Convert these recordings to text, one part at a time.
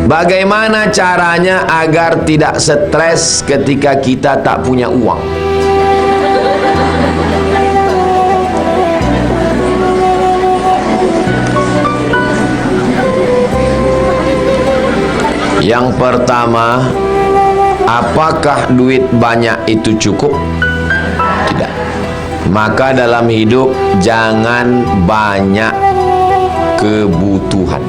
Bagaimana caranya agar tidak stres ketika kita tak punya uang? Yang pertama, apakah duit banyak itu cukup? Tidak. Maka dalam hidup jangan banyak kebutuhan.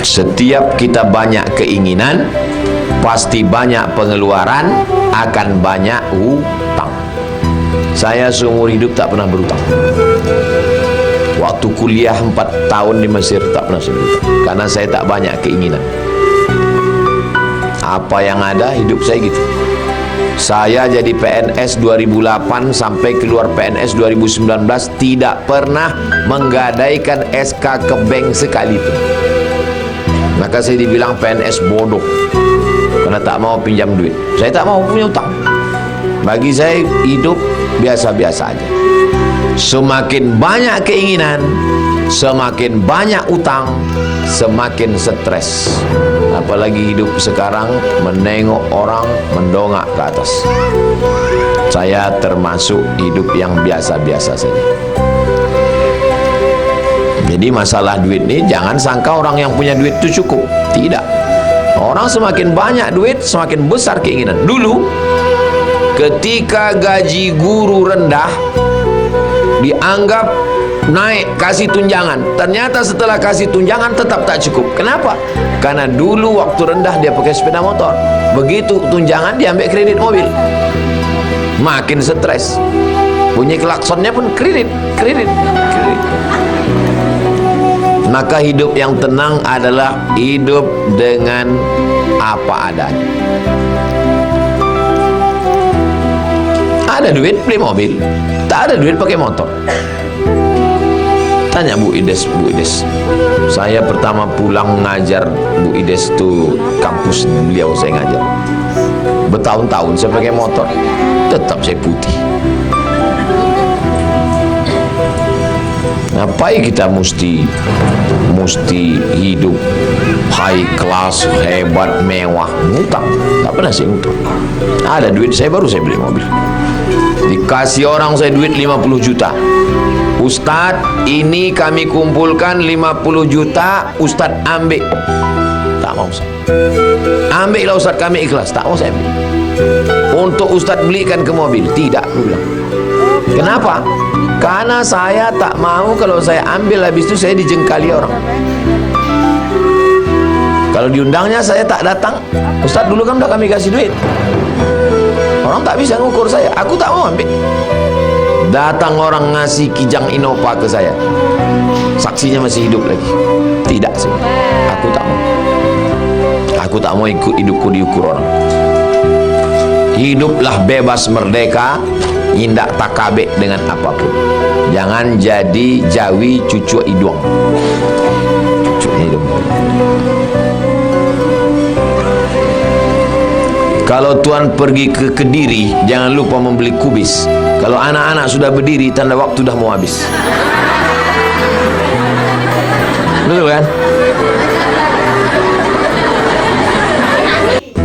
Setiap kita banyak keinginan, pasti banyak pengeluaran, akan banyak hutang. Saya seumur hidup tak pernah berhutang. Waktu kuliah 4 tahun di Mesir tak pernah berhutang, karena saya tak banyak keinginan. Apa yang ada, hidup saya gitu. Saya jadi PNS 2008 sampai keluar PNS 2019 tidak pernah menggadaikan SK ke bank sekalipun. Maka saya dibilang PNS bodoh karena tak mau pinjam duit. Saya tak mau punya utang. Bagi saya hidup biasa-biasa aja. Semakin banyak keinginan, semakin banyak utang, semakin stres. Apalagi hidup sekarang menengok orang mendongak ke atas. Saya termasuk hidup yang biasa-biasa saja. Jadi masalah duit ini jangan sangka orang yang punya duit itu cukup. Tidak. Orang semakin banyak duit, semakin besar keinginan. Dulu ketika gaji guru rendah dianggap naik, kasih tunjangan. Ternyata setelah kasih tunjangan tetap tak cukup. Kenapa? Karena dulu waktu rendah dia pakai sepeda motor. Begitu tunjangan dia ambil kredit mobil. Makin stres. Bunyi klaksonnya pun kredit. Maka hidup yang tenang adalah hidup dengan apa adanya. Ada duit beli mobil, tak ada duit pakai motor. Tanya Bu Ides. Saya pertama pulang ngajar Bu Ides tuh kampus beliau saya ngajar. Bertahun-tahun saya pakai motor, tetap saya putih. Ngapain kita mesti hidup high class, hebat, mewah, ngutang? Tak pernah saya ngutang. Ada duit saya baru saya beli mobil. Dikasih orang saya duit 50 juta. Ustadz, ini kami kumpulkan 50 juta, Ustadz ambil. Tak mau saya. Ambillah Ustadz, kami ikhlas. Tak mau saya ambil. Untuk Ustadz belikan ke mobil. Tidak, aku bilang. Kenapa? Karena saya tak mau kalau saya ambil habis itu saya dijengkali orang. Kalau diundangnya saya tak datang. Ustadz dulu kan udah kami kasih duit. Orang tak bisa ngukur saya. Aku tak mau ambil. Datang orang ngasih Kijang Innova ke saya. Saksinya masih hidup lagi. Tidak sih. Aku tak mau. Aku tak mau ikut hidupku diukur orang. Hiduplah bebas merdeka. Indak takabek dengan apapun. Jangan jadi Jawi cucu hidung. Cucu hidung. Kalau tuan pergi ke Kediri, jangan lupa membeli kubis. Kalau anak-anak sudah berdiri, tanda waktu dah mau habis. Betul kan?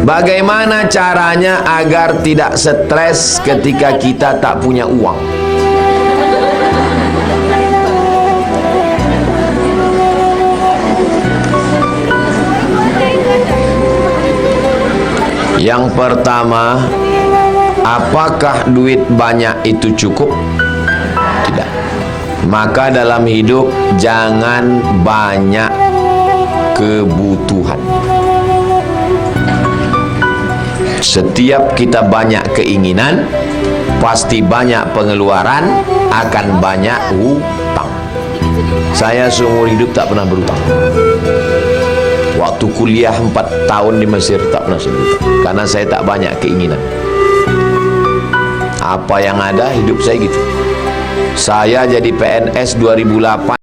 Bagaimana caranya agar tidak stres ketika kita tak punya uang? Yang pertama, apakah duit banyak itu cukup? Tidak. Maka dalam hidup jangan banyak kebutuhan. Setiap kita banyak keinginan, pasti banyak pengeluaran, akan banyak hutang. Saya seumur hidup tak pernah berhutang. Waktu kuliah 4 tahun di Mesir tak pernah berhutang, karena saya tak banyak keinginan. Apa yang ada, hidup saya gitu. Saya jadi PNS 2008